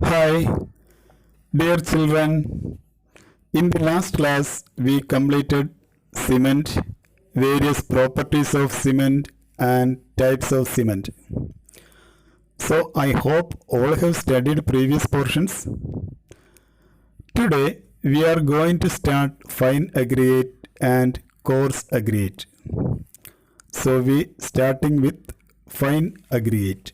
Hi, dear children. In the last class, we completed cement, various properties of cement, and types of cement. So, I hope all have studied previous portions. Today, we are going to start fine aggregate and coarse aggregate. So, we starting with fine aggregate.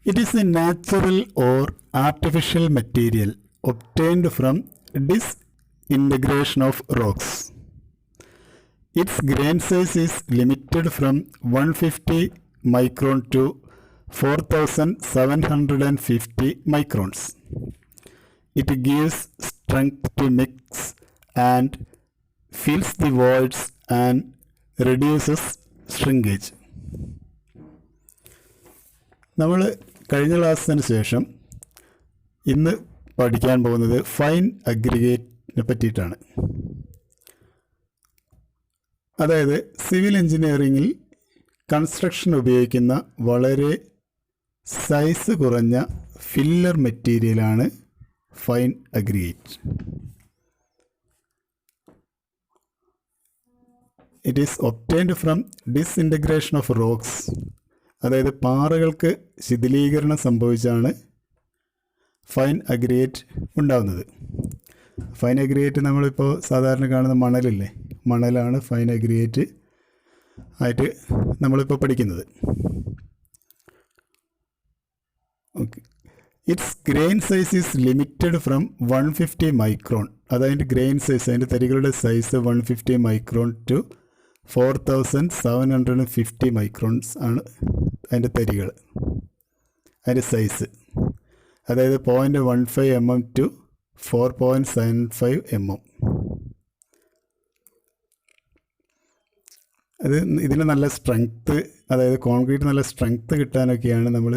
It is a natural or artificial material obtained from disintegration of rocks. Its grain size is limited from 150 micron to 4750 microns. It gives strength to mix and fills the voids and reduces shrinkage. നമ്മൾ കഴിഞ്ഞ ക്ലാസ്സിന് ശേഷം ഇന്ന് പഠിക്കാൻ പോകുന്നത് fine അഗ്രിഗേറ്റിനെ പറ്റിയിട്ടാണ്. അതായത് civil എഞ്ചിനീയറിങ്ങിൽ construction ഉപയോഗിക്കുന്ന വളരെ സൈസ് കുറഞ്ഞ ഫില്ലർ മെറ്റീരിയലാണ് fine aggregate. It is obtained from disintegration of rocks. അതായത് പാറകൾക്ക് ശിഥിലീകരണം സംഭവിച്ചാണ് ഫൈൻ അഗ്രിഗേറ്റ് ഉണ്ടാകുന്നത്. ഫൈൻ അഗ്രിഗേറ്റ് നമ്മളിപ്പോൾ സാധാരണ കാണുന്ന മണലില്ലേ, മണലാണ് ഫൈൻ അഗ്രിഗേറ്റ് ആയിട്ട് നമ്മളിപ്പോൾ പഠിക്കുന്നത്. Okay, it's grain size is limited from 150 micron. അതതിൻ്റെ ഗ്രെയിൻ സൈസ്, അതിൻ്റെ തരികളുടെ സൈസ് 150 മൈക്രോൺ ടു 4750 മൈക്രോൺസ് ആണ് അതിൻ്റെ തരികൾ, അതിൻ്റെ സൈസ്. അതായത് 0.15 mm ടു 4.75 mm. ഇതിന് നല്ല സ്ട്രെങ്ത്ത്, അതായത് കോൺക്രീറ്റ് നല്ല സ്ട്രെങ്ത്ത് കിട്ടാനൊക്കെയാണ് നമ്മൾ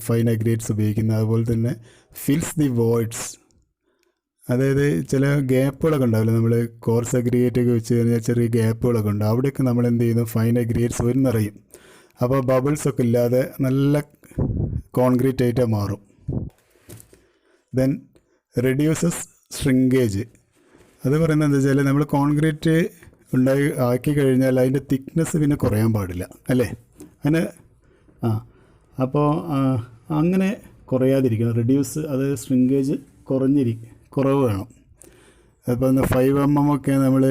ഫൈൻ അഗ്രിഗേറ്റ്സ് ഉപയോഗിക്കുന്നത്. അതുപോലെ തന്നെ ഫിൽസ് ദി വോയിഡ്സ്, അതായത് ചില ഗ്യാപ്പുകളൊക്കെ ഉണ്ടാവില്ല, നമ്മൾ കോർസ് അഗ്രിഗേറ്റൊക്കെ വെച്ച് കഴിഞ്ഞാൽ ചെറിയ ഗ്യാപ്പുകളൊക്കെ ഉണ്ട്. അവിടെയൊക്കെ നമ്മൾ എന്ത് ചെയ്യുന്നു, ഫൈൻ അഗ്രിഗേറ്റ്സ് ഒരു നിറയും. അപ്പോൾ ബബിൾസൊക്കെ ഇല്ലാതെ നല്ല കോൺക്രീറ്റ് ആയിട്ട് മാറും. Then reduces shrinkage. അത് പറയുന്നത് എന്താ വെച്ചാൽ, നമ്മൾ കോൺക്രീറ്റ് ആക്കി കഴിഞ്ഞാൽ അതിൻ്റെ തിക്നെസ് പിന്നെ കുറയാൻ പാടില്ല, അല്ലേ? അങ്ങനെ അപ്പോൾ അങ്ങനെ കുറയാതിരിക്കണം. റെഡ്യൂസ്, അത് ഷ്രിങ്കേജ് കുറവ് വേണം. അപ്പോൾ 5 mm ഒക്കെ നമ്മൾ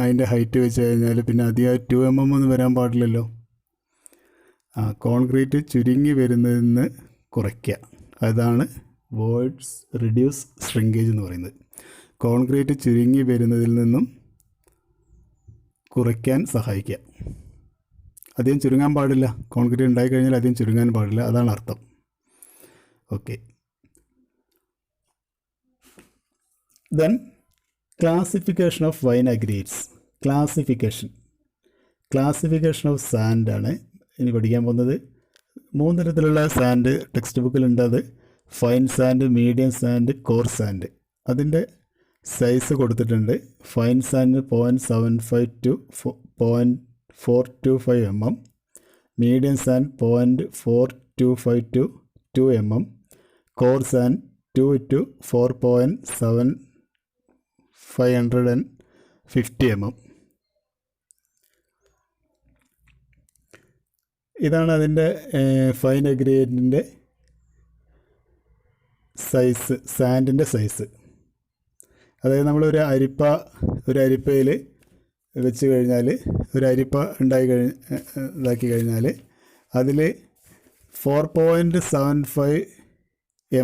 അതിൻ്റെ ഹൈറ്റ് വെച്ച് കഴിഞ്ഞാൽ പിന്നെ അധികം 2 mm ഒന്നും വരാൻ പാടില്ലല്ലോ. കോൺക്രീറ്റ് ചുരുങ്ങി വരുന്നതിൽ നിന്ന് കുറയ്ക്കുക, അതാണ് വോയിഡ്സ് റിഡ്യൂസ് ഷ്രിങ്കേജ് എന്ന് പറയുന്നത്. കോൺക്രീറ്റ് ചുരുങ്ങി വരുന്നതിൽ നിന്നും കുറയ്ക്കാൻ സഹായിക്കുക. അധികം ചുരുങ്ങാൻ പാടില്ല, കോൺക്രീറ്റ് ഉണ്ടായിക്കഴിഞ്ഞാൽ അധികം ചുരുങ്ങാൻ പാടില്ല, അതാണ് അർത്ഥം. Okay, then classification of fine aggregates. Classification of സാൻഡാണ് ഇനി പഠിക്കാൻ പോകുന്നത്. 3 തരത്തിലുള്ള സാൻഡ് ടെക്സ്റ്റ് ബുക്കിലുണ്ട്. അത് fine sand, medium sand, coarse sand. അതിൻ്റെ സൈസ് കൊടുത്തിട്ടുണ്ട്. Fine sand 0.75 to 0.425 mm, medium sand 0.425 to 2 mm, coarse sand 2 to 4.7550 mm. ഇതാണ് അതിൻ്റെ ഫൈൻ അഗ്രിഗേറ്റിൻ്റെ സൈസ്, സാൻഡിൻ്റെ സൈസ്. അതായത് നമ്മളൊരു അരിപ്പയിൽ വെച്ച് കഴിഞ്ഞാൽ, ഒരു അരിപ്പ ഇതാക്കി കഴിഞ്ഞാൽ അതിൽ 4.75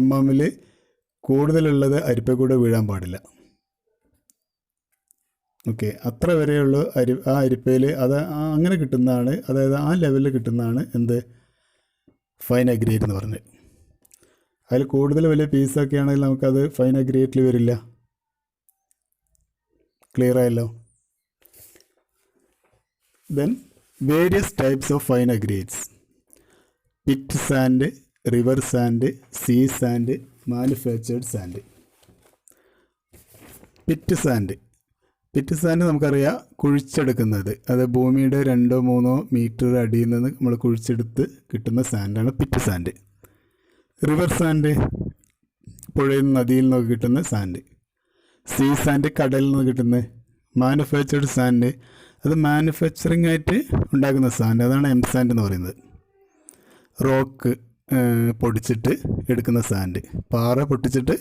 mm കൂടുതലുള്ളത് അരിപ്പ കൂടെ വീഴാൻ പാടില്ല. ഓക്കെ, അത്ര വരെയുള്ളൂ ആ അരിപ്പയിൽ. അത് അങ്ങനെ കിട്ടുന്നതാണ്, അതായത് ആ ലെവലിൽ കിട്ടുന്നതാണ് എന്ത്, ഫൈൻ അഗ്രിഗേറ്റ് എന്ന് പറഞ്ഞത്. അതിൽ കൂടുതൽ വലിയ പീസൊക്കെ ആണെങ്കിൽ നമുക്കത് ഫൈൻ അഗ്രിഗേറ്റിൽ വരില്ല. ക്ലിയർ ആയല്ലോ? Then various types of fine aggregates. Pit sand, river sand, sea sand, manufactured sand. Pit sand നമുക്കറിയാം, കുഴിച്ചെടുക്കുന്നത്. അത് ഭൂമിയുടെ 2-3 മീറ്റർ അടിയിൽ നിന്ന് നമ്മൾ കുഴിച്ചെടുത്ത് കിട്ടുന്ന സാൻഡാണ് പിറ്റ് സാൻഡ്. റിവർ സാൻഡ് പുഴയിൽ നിന്ന് നദിയിൽ നിന്നൊക്കെ കിട്ടുന്ന സാൻഡ്. സീ സാൻഡ് കടലിൽ നിന്ന് കിട്ടുന്ന. മാനുഫാക്ചർഡ് സാൻഡ് അത് മാനുഫാക്ചറിങ് ആയിട്ട് ഉണ്ടാക്കുന്ന സാൻഡ്, അതാണ് എം സാൻഡ് എന്ന് പറയുന്നത്. റോക്ക് പൊടിച്ചിട്ട് എടുക്കുന്ന സാൻഡ്, പാറ പൊട്ടിച്ചിട്ട്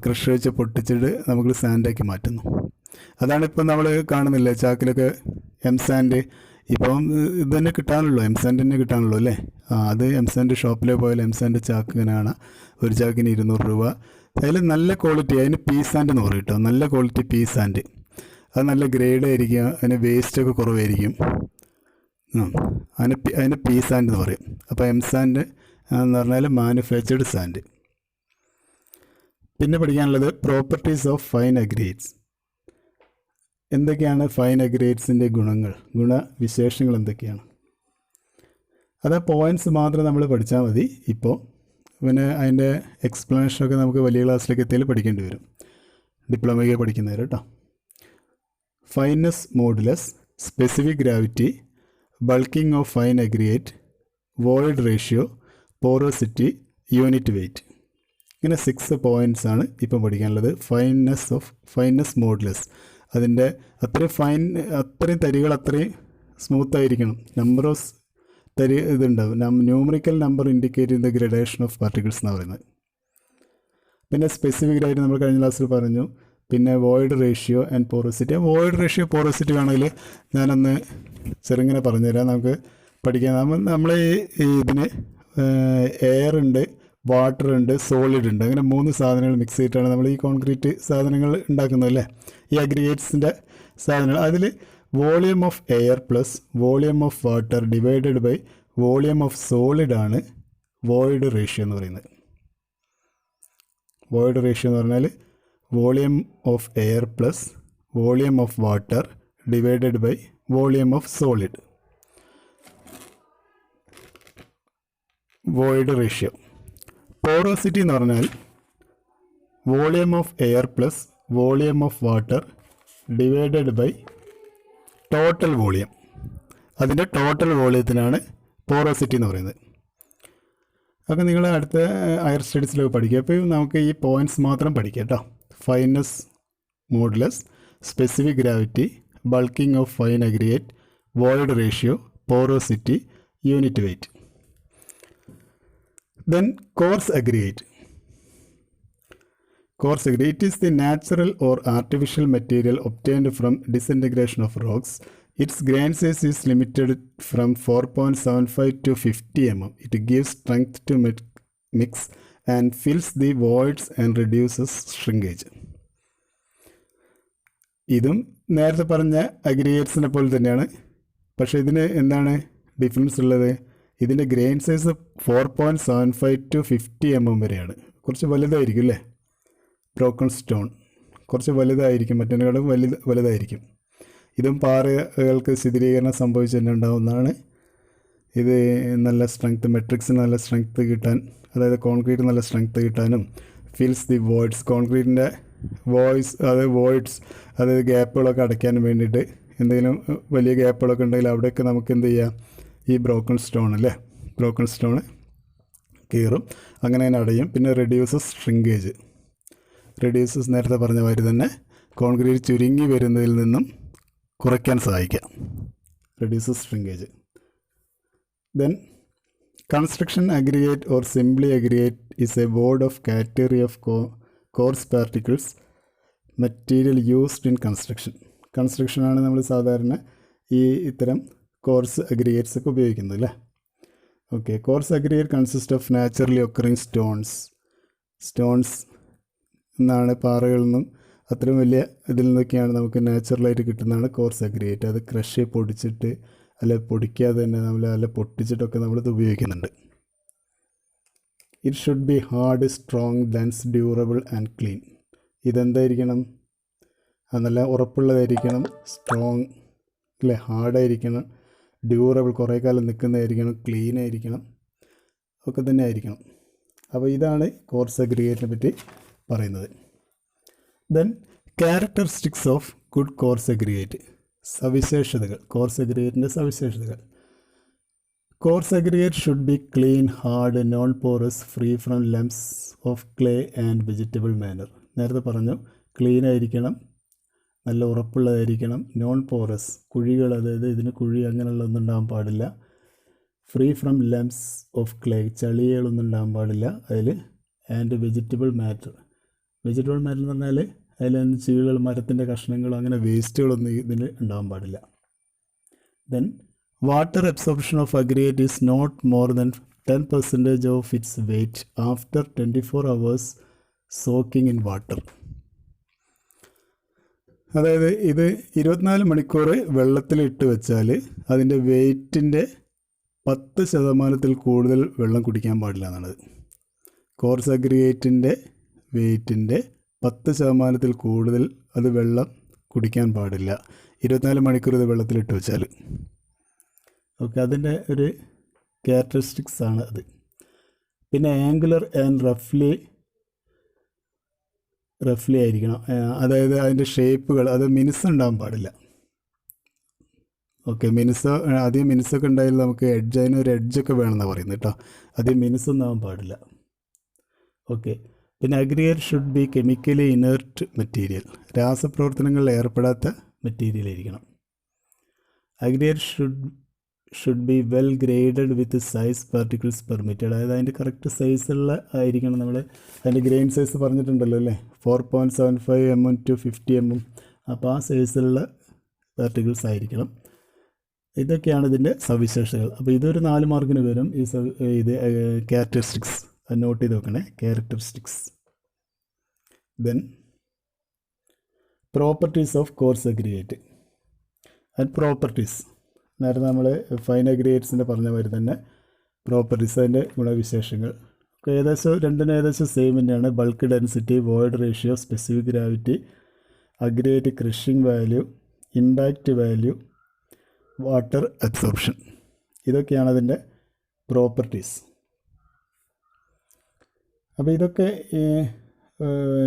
ക്രഷ് വെച്ച് പൊട്ടിച്ചിട്ട് നമുക്ക് സാൻഡാക്കി മാറ്റുന്നു. അതാണ് ഇപ്പം നമ്മൾ കാണുന്നില്ല ചാക്കിലൊക്കെ എം സാൻഡ്. ഇപ്പം ഇത് തന്നെ കിട്ടാനുള്ളൂ, എം സാൻഡ് തന്നെ കിട്ടാനുള്ളൂ അല്ലേ. അത് എം സാൻഡ് ഷോപ്പിൽ പോയാൽ എം സാൻഡ് ചാക്ക് ഇങ്ങനെയാണ്, ഒരു ചാക്കിന് 200 രൂപ. അതിൽ നല്ല ക്വാളിറ്റി, അതിന് പീ സാൻഡ് എന്ന് പറയും കേട്ടോ. നല്ല ക്വാളിറ്റി പീ സാൻഡ്, അത് നല്ല ഗ്രേഡ് ആയിരിക്കും, അതിന് വേസ്റ്റൊക്കെ കുറവായിരിക്കും. അതിന് പീ സാൻഡ് എന്ന് പറയും. അപ്പോൾ എം സാൻഡ് എന്ന് പറഞ്ഞാൽ മാനുഫാക്ചർഡ് സാൻഡ്. പിന്നെ പഠിക്കാനുള്ളത് പ്രോപ്പർട്ടീസ് ഓഫ് ഫൈൻ അഗ്രിഗേറ്റ്സ്. എന്തൊക്കെയാണ് ഫൈൻ അഗ്രിഗേറ്റ്സിൻ്റെ ഗുണങ്ങൾ, ഗുണവിശേഷങ്ങൾ എന്തൊക്കെയാണ്? അത് പോയിൻറ്റ്സ് മാത്രം നമ്മൾ പഠിച്ചാൽ മതി ഇപ്പോൾ. പിന്നെ അതിൻ്റെ എക്സ്പ്ലനേഷനൊക്കെ നമുക്ക് വലിയ ക്ലാസ്സിലേക്ക് എത്തിയാൽ പഠിക്കേണ്ടി വരും, ഡിപ്ലോമയ്ക്ക് പഠിക്കുന്നവർ കേട്ടോ. Fineness modulus, specific gravity, bulking of fine aggregate, void ratio, porosity, unit weight. ഇങ്ങനെ 6 പോയിൻറ്റ്സ് ആണ് ഇപ്പം പഠിക്കാനുള്ളത്. ഫൈനസ് മോഡുലസ്, അതിൻ്റെ അത്രയും തരികൾ അത്രയും സ്മൂത്തായിരിക്കണം. നമ്പർ ഓഫ് ഇതുണ്ടാവും. ന്യൂമറിക്കൽ നമ്പർ ഇൻഡിക്കേറ്റ് ചെയ്യുന്ന ഗ്രഡേഷൻ ഓഫ് പാർട്ടിക്കിൾസ് എന്നാണ് പറയുന്നത്. പിന്നെ സ്പെസിഫിക് ആയിട്ട് നമ്മൾ കഴിഞ്ഞ ക്ലാസ്സിൽ പറഞ്ഞു. പിന്നെ void ratio and porosity. Void ratio porosity വേണമെങ്കിൽ ഞാനൊന്ന് ചെറുങ്ങനെ പറഞ്ഞുതരാം, നമുക്ക് പഠിക്കാം. നമ്മൾ ഇതിന് എയർ ഉണ്ട്, വാട്ടർ ഉണ്ട്, സോളിഡ് ഉണ്ട്. അങ്ങനെ 3 സാധനങ്ങൾ മിക്സ് ചെയ്തിട്ടാണ് നമ്മൾ ഈ കോൺക്രീറ്റ് സാധനങ്ങൾ ഉണ്ടാക്കുന്നത് അല്ലേ, ഈ അഗ്രിഗേറ്റ്സിൻ്റെ സാധനങ്ങൾ. അതിൽ volume of air plus volume of water divided by volume of solid ആണ് വോയിഡ് റേഷ്യോ എന്ന് പറയുന്നത്. വോയിഡ് റേഷ്യോ എന്ന് പറഞ്ഞാൽ volume of air plus volume of water divided by volume of solid, void ratio. Porosity എന്ന് പറഞ്ഞാൽ volume of air plus volume of water divided by total volume. അതിൻ്റെ total വോളിയത്തിനാണ് porosity എന്ന് പറയുന്നത്. അപ്പോൾ നിങ്ങൾ അടുത്ത ഹയർ സ്റ്റഡീസിലൊക്കെ പഠിക്കുക. അപ്പോൾ നമുക്ക് ഈ പോയിൻറ്റ്സ് മാത്രം പഠിക്കുക കേട്ടോ. Fineness modulus, specific gravity, bulking of fine aggregate, void ratio, porosity, unit weight. Then coarse aggregate. Coarse aggregate is the natural or artificial material obtained from disintegration of rocks. Its grain size is limited from 4.75 to 50 mm. It gives strength to mix and fills the voids and reduces shrinkage. ഇതും നേരത്തെ പറഞ്ഞ അഗ്രിഗേറ്റ്സിനെ പോലെ തന്നെയാണ്. പക്ഷേ ഇതിന് എന്താണ് difference ഉള്ളത്? ഇതിൻ്റെ ഗ്രെയിൻ സൈസ് 4.75 to 50 mm വരെയാണ്. കുറച്ച് വലുതായിരിക്കും അല്ലേ. ബ്രോക്കൺ സ്റ്റോൺ കുറച്ച് വലുതായിരിക്കും, മറ്റേതിനേക്കാളും വലുതായിരിക്കും. ഇതും പാറകൾക്ക് ശിഥിലീകരണം സംഭവിച്ച് തന്നെ ഉണ്ടാവുന്നതാണ്. ഇത് നല്ല സ്ട്രെങ്ത്, മെട്രിക്സിന് നല്ല സ്ട്രെങ്ത് കിട്ടാൻ, അതായത് കോൺക്രീറ്റ് നല്ല സ്ട്രെങ്ത് കിട്ടാനും, ഫിൽസ് ദി വോയിഡ്സ്, കോൺക്രീറ്റിൻ്റെ വോയിഡ്സ് അതായത് ഗ്യാപ്പുകളൊക്കെ അടയ്ക്കാനും വേണ്ടിയിട്ട്, എന്തെങ്കിലും വലിയ ഗ്യാപ്പുകളൊക്കെ ഉണ്ടെങ്കിൽ അവിടെയൊക്കെ നമുക്ക് എന്ത് ചെയ്യാം, ഈ ബ്രോക്കൺ സ്റ്റോൺ അല്ലേ, ബ്രോക്കൺ സ്റ്റോൺ കീറും, അങ്ങനെ തന്നെ അടയും. പിന്നെ റെഡ്യൂസസ് ഷ്രിങ്കേജ്, റെഡ്യൂസസ് നേരത്തെ പറഞ്ഞ മാതിരി തന്നെ കോൺക്രീറ്റ് ചുരുങ്ങി വരുന്നതിൽ നിന്നും കുറയ്ക്കാൻ സഹായിക്കാം, reduces shrinkage. Then construction aggregate or simply aggregate is a word of category of coarse particles material used in construction. കൺസ്ട്രക്ഷനാണ് നമ്മൾ സാധാരണ ഈ ഇത്തരം കോർസ് അഗ്രിഗേറ്റ്സ് ഒക്കെ ഉപയോഗിക്കുന്നത് അല്ലേ. Okay, coarse aggregate consist of naturally occurring stones എന്നാണ്, പാറകളിൽ നിന്നും അത്രയും വലിയ ഇതിൽ നിന്നൊക്കെയാണ് നമുക്ക് നാച്ചുറലായിട്ട് കിട്ടുന്നതാണ് കോർസ് അഗ്രിഗേറ്റ്. അത് ക്രഷ് പൊടിച്ചിട്ട് അല്ലെ പൊടിക്കാതെ തന്നെ നമ്മൾ അല്ല പൊട്ടിച്ചിട്ടൊക്കെ നമ്മളിത് ഉപയോഗിക്കുന്നുണ്ട്. It should be hard, strong, dense, durable and clean. ഇതെന്തായിരിക്കണം? അത് നല്ല ഉറപ്പുള്ളതായിരിക്കണം, സ്ട്രോങ് അല്ലേ, ഹാർഡായിരിക്കണം, ഡ്യൂറബിൾ കുറേ കാലം നിൽക്കുന്നതായിരിക്കണം, ക്ലീൻ ആയിരിക്കണം, ഒക്കെ തന്നെ ആയിരിക്കണം. അപ്പോൾ ഇതാണ് കോർസ് അഗ്രിഗേറ്റിനെ പറ്റി പറയുന്നത്. Then characteristics of good coarse aggregate, സവിശേഷതകൾ, കോർസ് അഗ്രിഗേറ്റിൻ്റെ സവിശേഷതകൾ. Coarse aggregate should be clean, hard, non porous, free from lumps of clay and vegetable manner. നേരത്തെ പറഞ്ഞു, ക്ലീൻ ആയിരിക്കണം, നല്ല ഉറപ്പുള്ളതായിരിക്കണം, നോൺ പോറസ്, കുഴികൾ, അതായത് ഇതിന് കുഴി അങ്ങനെയുള്ളതൊന്നും ഉണ്ടാകാൻ പാടില്ല, free from lumps of clay, ചളികളൊന്നും ഉണ്ടാകാൻ പാടില്ല അതിൽ, and vegetable matter. Vegetable matter എന്ന് പറഞ്ഞാൽ അതിൽ നിന്ന് ചീളുകൾ, മരത്തിൻ്റെ കഷ്ണങ്ങൾ, അങ്ങനെ വേസ്റ്റുകളൊന്നും ഇതിൽ ഉണ്ടാകാൻ പാടില്ല. Then water absorption of aggregate is not more than 10% of its weight after 24 hours soaking in water. അതായത് ഇത് 24 മണിക്കൂർ വെള്ളത്തിലിട്ട് വെച്ചാൽ അതിൻ്റെ വെയ്റ്റിൻ്റെ 10% കൂടുതൽ വെള്ളം കുടിക്കാൻ പാടില്ല എന്നാണ്. കോഴ്സ് അഗ്രിഗേറ്റിൻ്റെ വെയ്റ്റിൻ്റെ 10% കൂടുതൽ അത് വെള്ളം കുടിക്കാൻ പാടില്ല 24 മണിക്കൂർ ഇത് വെള്ളത്തിലിട്ട് വെച്ചാൽ. ഓക്കെ, അതിൻ്റെ ഒരു ക്യാരക്ടറിസ്റ്റിക്സ് ആണ് അത്. പിന്നെ ആംഗുലർ ആൻഡ് റഫ്ലി ആയിരിക്കണം, അതായത് അതിൻ്റെ ഷേപ്പുകൾ, അത് മിനുസുണ്ടാകാൻ പാടില്ല. ഓക്കെ, അധികം മിനുസൊക്കെ ഉണ്ടായാൽ നമുക്ക് അതിനൊരു എഡ്ജൊക്കെ വേണമെന്നാണ് പറയുന്നത് കേട്ടോ. അധികം മിനുസൊന്നാകാൻ പാടില്ല. ഓക്കെ, പിന്നെ aggregate should be chemically inert material, രാസപ്രവർത്തനങ്ങളിൽ ഏർപ്പെടാത്ത മെറ്റീരിയൽ ആയിരിക്കണം. Aggregate should be well graded with size particles permitted, അതായത് അതിൻ്റെ കറക്റ്റ് സൈസുള്ള ആയിരിക്കണം. നമ്മൾ അതിൻ്റെ ഗ്രെയിൻ സൈസ് പറഞ്ഞിട്ടുണ്ടല്ലോ അല്ലേ, 4.75 mm to 50 mm. അപ്പോൾ ആ സൈസിലുള്ള പാർട്ടിക്കിൾസ് ആയിരിക്കണം. ഇതൊക്കെയാണ് ഇതിൻ്റെ സവിശേഷതകൾ. അപ്പോൾ ഇതൊരു 4 മാർക്കിന് വരും. ഇത് ക്യാരക്ടറിസ്റ്റിക്സ് നോട്ട് ചെയ്ത് വെക്കണേ, characteristics. Then properties of coarse aggregate and properties. നേരത്തെ നമ്മൾ ഫൈൻ അഗ്രിഗേറ്റ്സിൻ്റെ പറഞ്ഞ മാതിരി തന്നെ പ്രോപ്പർട്ടീസ്, അതിൻ്റെ ഗുണവിശേഷങ്ങൾ രണ്ടിനും ഏകദേശം സെയിം തന്നെയാണ്. Bulk density, void ratio, specific gravity, aggregate crushing value, impact value, water absorption, ഇതൊക്കെയാണ് അതിൻ്റെ പ്രോപ്പർട്ടീസ്. അപ്പോൾ ഇതൊക്കെ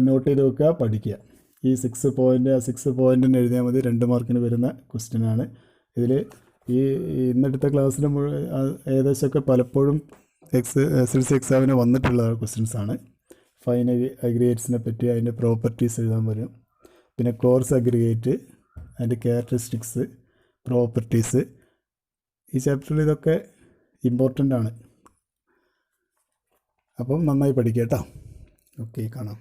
നോട്ട് ചെയ്ത് വെക്കുക, പഠിക്കുക. ഈ 6 പോയിൻറ്റിന് എഴുതിയാൽ മതി. 2 മാർക്കിന് വരുന്ന ക്വസ്റ്റ്യനാണ്. ഇതിൽ ഇന്നെടുത്ത ക്ലാസ്സിൽ ഏകദേശമൊക്കെ പലപ്പോഴും SSLC എക്സാമിന് വന്നിട്ടുള്ള ക്വസ്റ്റ്യൻസാണ്. ഫൈൻ അഗ്രിഗേറ്റ്സിനെ പറ്റി അതിൻ്റെ പ്രോപ്പർട്ടീസ് എഴുതാൻ വരും. പിന്നെ കോഴ്സ് അഗ്രിഗേറ്റ്, അതിൻ്റെ ക്യാരക്ടറിസ്റ്റിക്സ്, പ്രോപ്പർട്ടീസ്, ഈ ചാപ്റ്ററിൽ ഇതൊക്കെ ഇമ്പോർട്ടൻ്റ് ആണ്. അപ്പം നന്നായി പഠിക്കുക കേട്ടോ. ഓക്കെ, കാണാം.